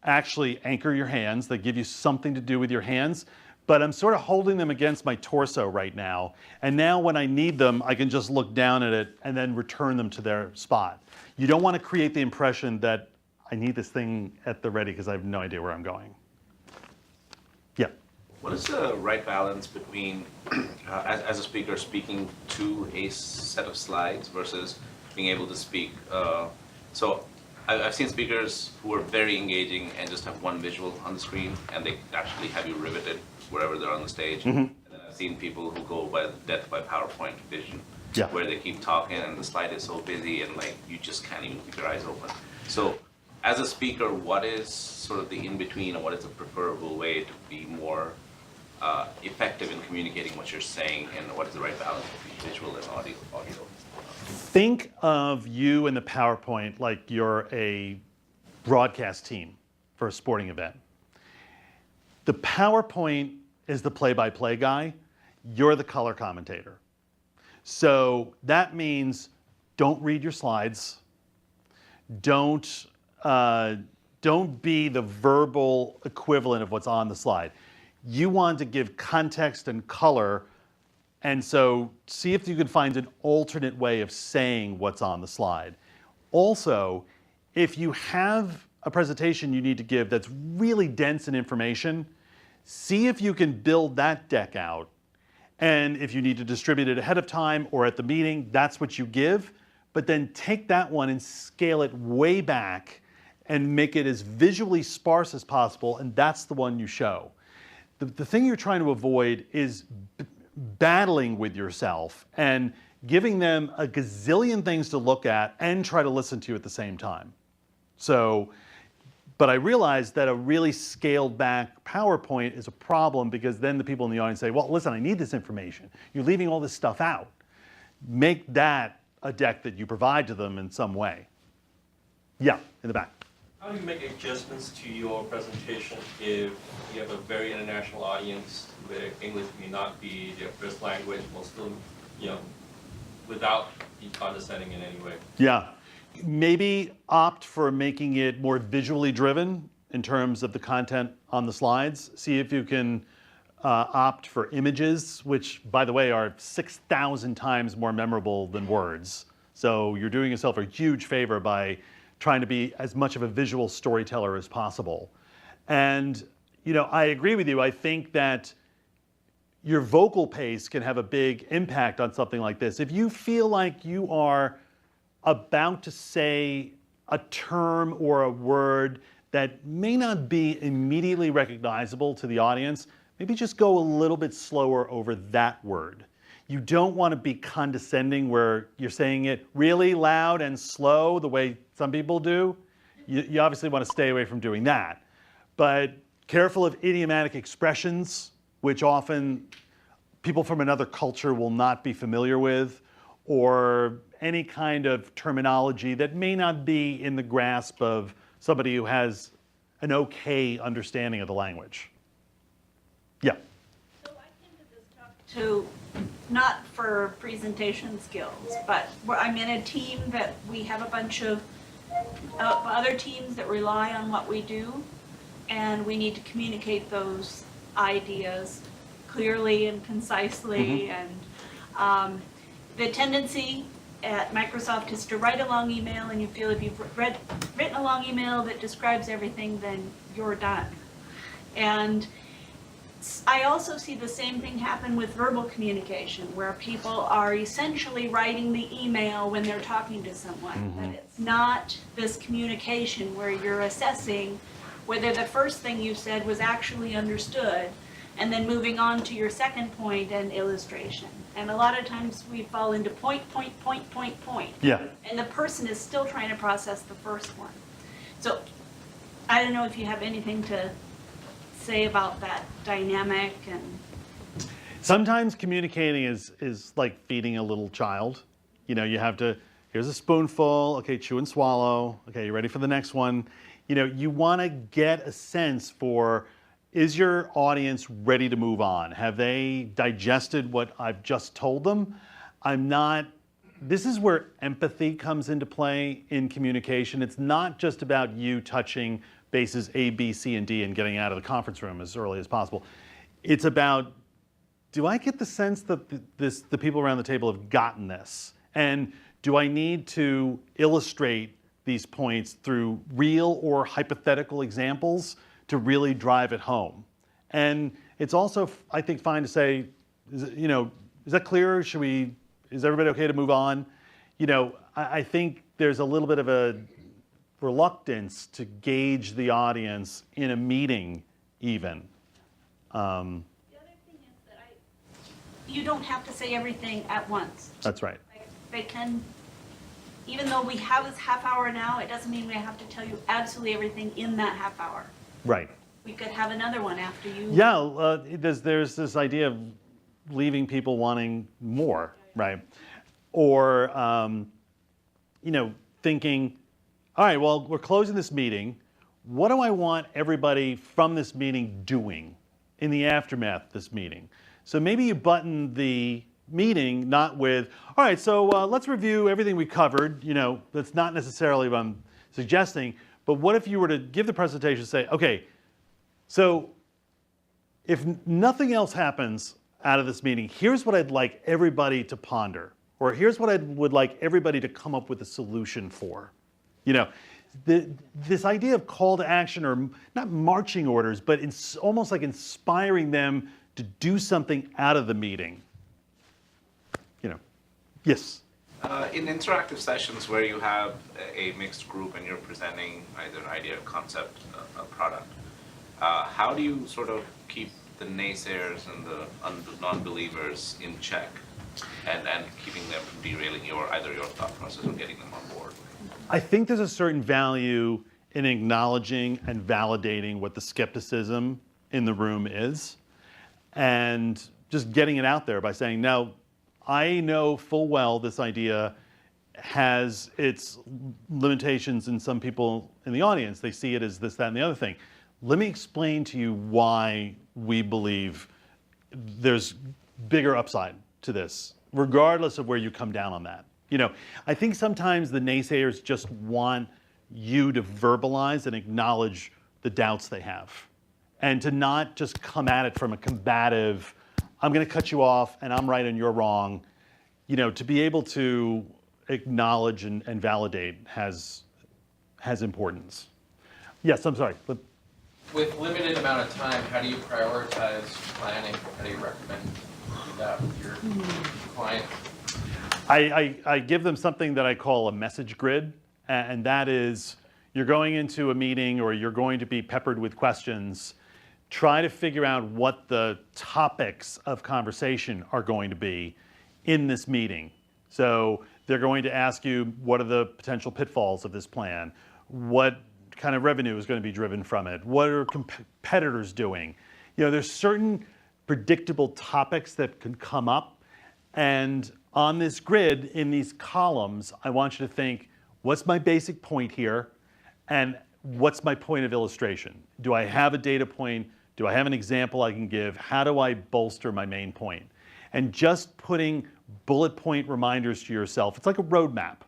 actually anchor your hands. They give you something to do with your hands. But I'm sort of holding them against my torso right now. And now when I need them, I can just look down at it and then return them to their spot. You don't want to create the impression that I need this thing at the ready because I have no idea where I'm going. Yeah. What is the right balance between, as a speaker, speaking to a set of slides versus being able to speak? So I've seen speakers who are very engaging and just have one visual on the screen, and they actually have you riveted wherever they're on the stage. Mm-hmm. And then I've seen people who go by the death by PowerPoint vision, Yeah. where they keep talking and the slide is so busy and like you just can't even keep your eyes open. So as a speaker, what is sort of the in-between, or what is the preferable way to be more effective in communicating what you're saying, and what is the right balance between visual and audio? Think of you in the PowerPoint like you're a broadcast team for a sporting event. The PowerPoint is the play-by-play guy. You're the color commentator. So that means don't read your slides. Don't be the verbal equivalent of what's on the slide. You want to give context and color, and so see if you can find an alternate way of saying what's on the slide. Also, if you have a presentation you need to give that's really dense in information, see if you can build that deck out. And if you need to distribute it ahead of time or at the meeting, that's what you give. But then take that one and scale it way back and make it as visually sparse as possible, and that's the one you show. The thing you're trying to avoid is battling with yourself and giving them a gazillion things to look at and try to listen to you at the same time. So, but I realized that a really scaled back PowerPoint is a problem, because then the people in the audience say, well, listen, I need this information. You're leaving all this stuff out. Make that a deck that you provide to them in some way. Yeah, in the back. How do you make adjustments to your presentation if you have a very international audience where English may not be their first language, while still, without being condescending in any way? Yeah. Maybe opt for making it more visually driven in terms of the content on the slides. See if you can opt for images, which, by the way, are 6,000 times more memorable than words. So you're doing yourself a huge favor by trying to be as much of a visual storyteller as possible. And, I agree with you. I think that your vocal pace can have a big impact on something like this. If you feel like you are about to say a term or a word that may not be immediately recognizable to the audience, maybe just go a little bit slower over that word. You don't want to be condescending where you're saying it really loud and slow the way some people do. You obviously want to stay away from doing that. But careful of idiomatic expressions, which often people from another culture will not be familiar with, or any kind of terminology that may not be in the grasp of somebody who has an okay understanding of the language. Yeah. So I came to this talk to, not for presentation skills, but I'm in a team that we have a bunch of other teams that rely on what we do, and we need to communicate those ideas clearly and concisely. And the tendency at Microsoft is to write a long email, and you feel if you've written a long email that describes everything, then you're done. And I also see the same thing happen with verbal communication, where people are essentially writing the email when they're talking to someone. But it's not this communication where you're assessing whether the first thing you said was actually understood, and then moving on to your second point and illustration. And a lot of times we fall into point. Yeah. And the person is still trying to process the first one. So I don't know if you have anything to say about that dynamic. And Sometimes communicating is like feeding a little child. You know, you have to, here's a spoonful, okay, chew and swallow, okay, you ready for the next one? You know, you want to get a sense for, is your audience ready to move on? Have they digested what I've just told them? This is where empathy comes into play in communication. It's not just about you touching bases A, B, C, and D and getting out of the conference room as early as possible. It's about, do I get the sense that the people around the table have gotten this? And do I need to illustrate these points through real or hypothetical examples to really drive it home? And it's also, I think, fine to say, is that clear? Is everybody okay to move on? You know, I think there's a little bit of a reluctance to gauge the audience in a meeting even. the other thing is that you don't have to say everything at once. That's right. Like, they can, even though we have this half hour now, it doesn't mean we have to tell you absolutely everything in that half hour. Right. We could have another one after you. Yeah, there's this idea of leaving people wanting more, right? Or, thinking, all right, well, we're closing this meeting. What do I want everybody from this meeting doing in the aftermath of this meeting? So maybe you button the meeting not with, all right, so let's review everything we covered. You know, that's not necessarily what I'm suggesting, but what if you were to give the presentation and say, okay, so if nothing else happens out of this meeting, here's what I'd like everybody to ponder, or here's what I would like everybody to come up with a solution for. You know, this idea of call to action, or not marching orders, but it's almost like inspiring them to do something out of the meeting. You know, yes? In interactive sessions where you have a mixed group and you're presenting either an idea, concept, a product, how do you sort of keep the naysayers and the non-believers in check and keeping them from derailing either your thought process or getting them on board? I think there's a certain value in acknowledging and validating what the skepticism in the room is, and just getting it out there by saying, now, I know full well this idea has its limitations in some people in the audience. They see it as this, that, and the other thing. Let me explain to you why we believe there's bigger upside to this, regardless of where you come down on that. You know, I think sometimes the naysayers just want you to verbalize and acknowledge the doubts they have, and to not just come at it from a combative, I'm going to cut you off and I'm right and you're wrong. You know, to be able to acknowledge and validate has importance. Yes, I'm sorry. With limited amount of time, how do you prioritize planning? How do you recommend you do that with your client? I give them something that I call a message grid, and that is, you're going into a meeting or you're going to be peppered with questions. Try to figure out what the topics of conversation are going to be in this meeting. So they're going to ask you, what are the potential pitfalls of this plan? What kind of revenue is going to be driven from it? What are competitors doing? You know, there's certain predictable topics that can come up, and on this grid, in these columns, I want you to think, what's my basic point here, and what's my point of illustration? Do I have a data point? Do I have an example I can give? How do I bolster my main point? And just putting bullet point reminders to yourself, it's like a roadmap.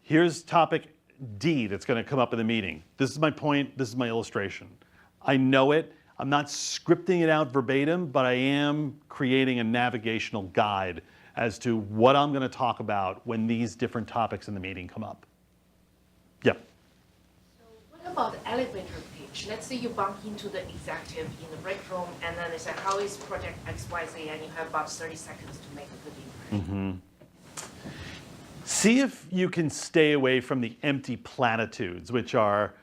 Here's topic D that's going to come up in the meeting. This is my point, this is my illustration. I know it. I'm not scripting it out verbatim, but I am creating a navigational guide as to what I'm going to talk about when these different topics in the meeting come up. Yep. So what about the elevator pitch? stage. Let's say you bump into the executive in the break room, and then they say, how is project XYZ? And you have about 30 seconds to make a good impression. See if you can stay away from the empty platitudes, which are,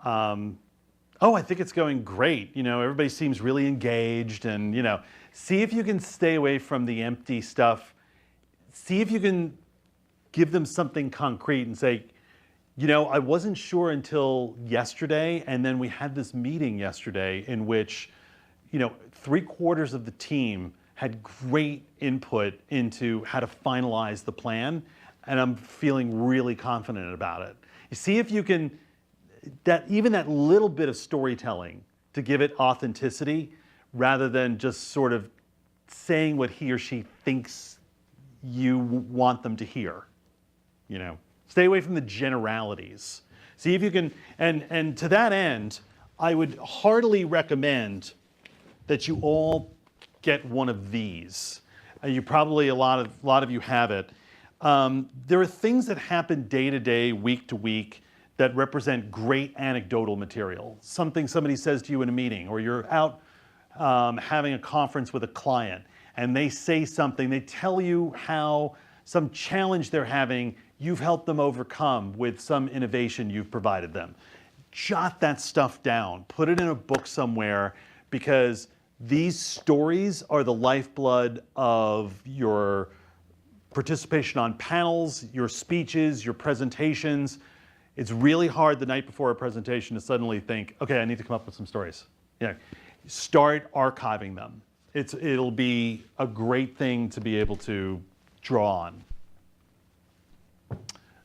oh, I think it's going great. You know, everybody seems really engaged, and, you know, see if you can stay away from the empty stuff. See if you can give them something concrete and say, you know, I wasn't sure until yesterday, and then we had this meeting yesterday in which, you know, 3/4 of the team had great input into how to finalize the plan, and I'm feeling really confident about it. You see if you can, even that little bit of storytelling to give it authenticity rather than just sort of saying what he or she thinks you want them to hear, you know. Stay away from the generalities. See if you can, and to that end, I would heartily recommend that you all get one of these. You probably, a lot of you have it. There are things that happen day to day, week to week, that represent great anecdotal material. Something somebody says to you in a meeting, or you're out having a conference with a client, and they say something, they tell you how some challenge they're having, you've helped them overcome with some innovation you've provided them. Jot that stuff down, put it in a book somewhere, because these stories are the lifeblood of your participation on panels, your speeches, your presentations. It's really hard the night before a presentation to suddenly think, okay, I need to come up with some stories. Yeah, start archiving them. It'll be a great thing to be able to draw on.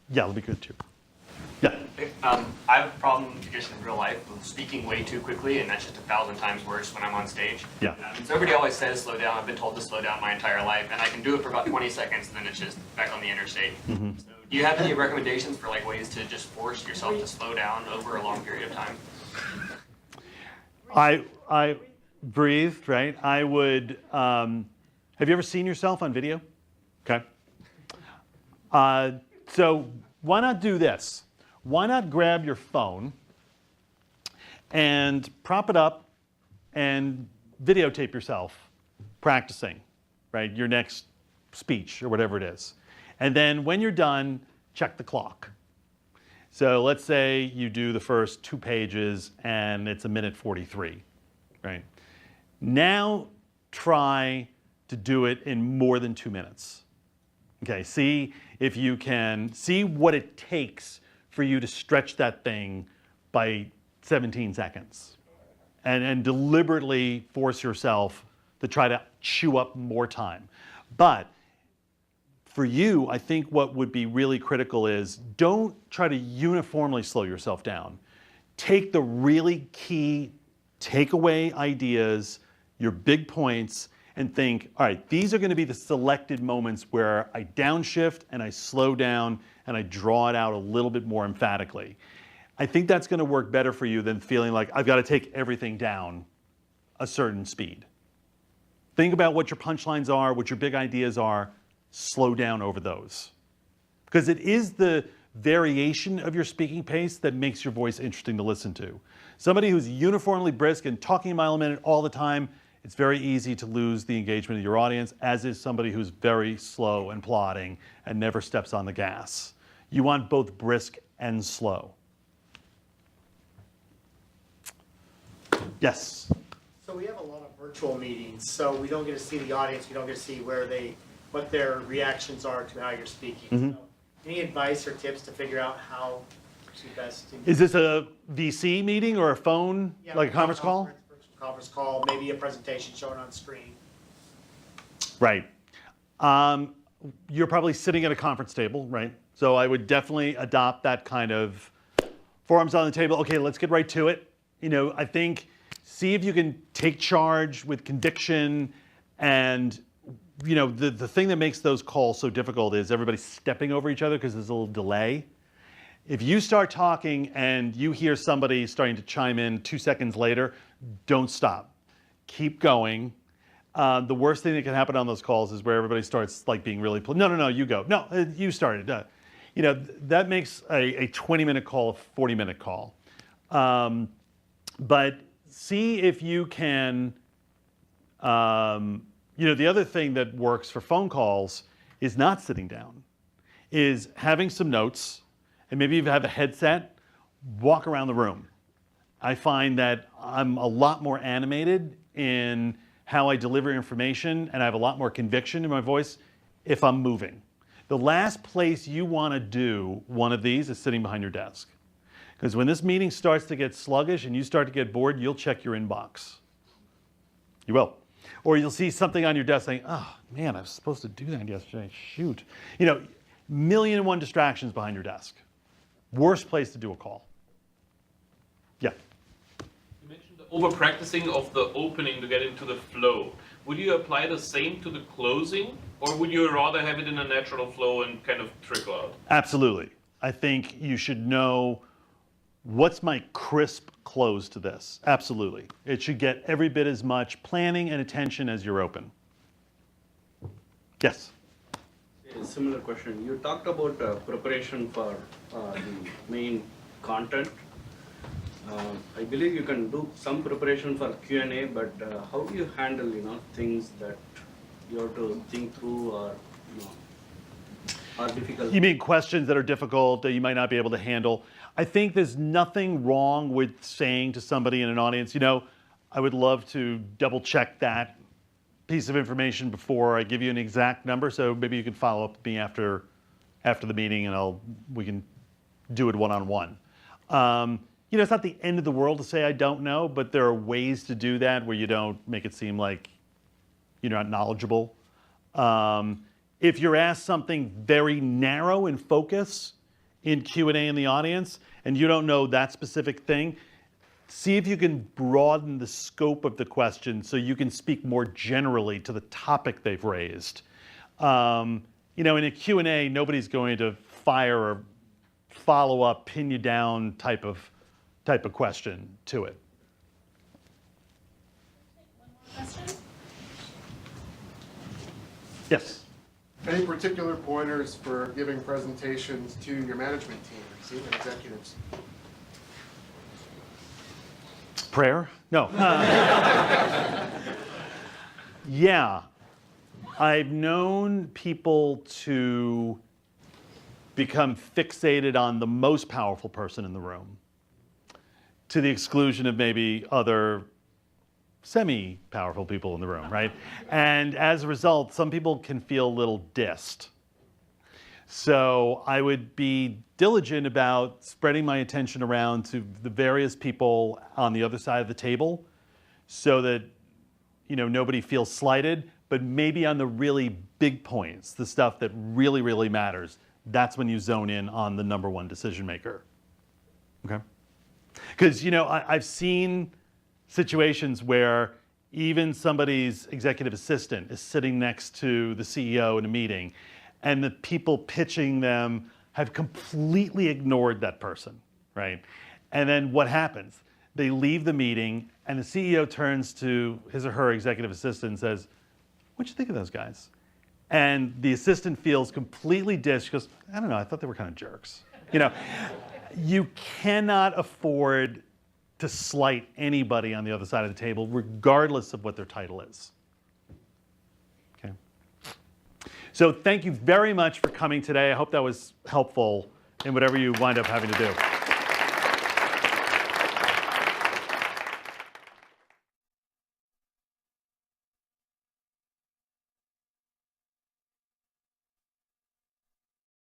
Yeah, it'll be good too. Yeah. I have a problem just in real life with speaking way too quickly, and that's just 1,000 times worse when I'm on stage. Yeah. So everybody always says slow down. I've been told to slow down my entire life, and I can do it for about 20 seconds, and then it's just back on the interstate. Mm-hmm. So do you have any recommendations for like ways to just force yourself to slow down over a long period of time? I breathed, right? I would, have you ever seen yourself on video? Okay. So why not do this? Why not grab your phone and prop it up and videotape yourself practicing, right? Your next speech or whatever it is. And then when you're done, check the clock. So let's say you do the first 2 pages and it's 1:43, right? Now try to do it in more than 2 minutes. Okay, see if you can, see what it takes for you to stretch that thing by 17 seconds. And deliberately force yourself to try to chew up more time. But for you, I think what would be really critical is don't try to uniformly slow yourself down. Take the really key takeaway ideas, your big points, and think, all right, these are going to be the selected moments where I downshift and I slow down and I draw it out a little bit more emphatically. I think that's going to work better for you than feeling like I've got to take everything down a certain speed. Think about what your punchlines are, what your big ideas are, slow down over those. Because it is the variation of your speaking pace that makes your voice interesting to listen to. Somebody who's uniformly brisk and talking a mile a minute all the time, it's very easy to lose the engagement of your audience, as is somebody who's very slow and plodding and never steps on the gas. You want both brisk and slow. Yes? So we have a lot of virtual meetings, so we don't get to see the audience, we don't get to see what their reactions are to how you're speaking. Mm-hmm. So any advice or tips to figure out how to best... Is this a VC meeting or a phone, like a conference call? Conference call, maybe a presentation shown on screen. Right. You're probably sitting at a conference table, right? So I would definitely adopt that kind of forearms on the table. Okay, let's get right to it. You know, I think see if you can take charge with conviction, and you know, the thing that makes those calls so difficult is everybody's stepping over each other because there's a little delay. If you start talking and you hear somebody starting to chime in 2 seconds later, don't stop. Keep going. The worst thing that can happen on those calls is where everybody starts like being really, no, you go. No, you started. You know, that makes a 20-minute call a 40-minute call. But see if you can, the other thing that works for phone calls is not sitting down, is having some notes, and maybe you have a headset, walk around the room. I find that I'm a lot more animated in how I deliver information, and I have a lot more conviction in my voice if I'm moving. The last place you want to do one of these is sitting behind your desk. Because when this meeting starts to get sluggish and you start to get bored, you'll check your inbox. You will. Or you'll see something on your desk saying, oh man, I was supposed to do that yesterday, shoot. Million and one distractions behind your desk. Worst place to do a call. Yeah. You mentioned the over-practicing of the opening to get into the flow. Would you apply the same to the closing, or would you rather have it in a natural flow and kind of trickle out? Absolutely. I think you should know what's my crisp close to this. Absolutely. It should get every bit as much planning and attention as your open. Yes? A similar question. You talked about preparation for the main content. I believe you can do some preparation for Q&A, but how do you handle, things that you have to think through or, are difficult? You mean questions that are difficult that you might not be able to handle? I think there's nothing wrong with saying to somebody in an audience, I would love to double check that piece of information before I give you an exact number, so maybe you can follow up with me after the meeting and we can do it one-on-one. It's not the end of the world to say I don't know, but there are ways to do that where you don't make it seem like you're not knowledgeable. If you're asked something very narrow in focus in Q&A in the audience and you don't know that specific thing, see if you can broaden the scope of the question so you can speak more generally to the topic they've raised. In a Q&A, nobody's going to fire a follow-up, pin you down type of question to it. Yes. Any particular pointers for giving presentations to your management team, senior executives? Prayer? No. Yeah. I've known people to become fixated on the most powerful person in the room to the exclusion of maybe other semi-powerful people in the room, right? And as a result, some people can feel a little dissed. So I would be diligent about spreading my attention around to the various people on the other side of the table so that, nobody feels slighted, but maybe on the really big points, the stuff that really, really matters, that's when you zone in on the number one decision maker. Okay? Because, I've seen situations where even somebody's executive assistant is sitting next to the CEO in a meeting, and the people pitching them have completely ignored that person, right? And then what happens? They leave the meeting, and the CEO turns to his or her executive assistant and says, what'd you think of those guys? And the assistant feels completely dissed. She goes, I don't know, I thought they were kind of jerks. You cannot afford to slight anybody on the other side of the table, regardless of what their title is. Okay. So thank you very much for coming today. I hope that was helpful in whatever you wind up having to do.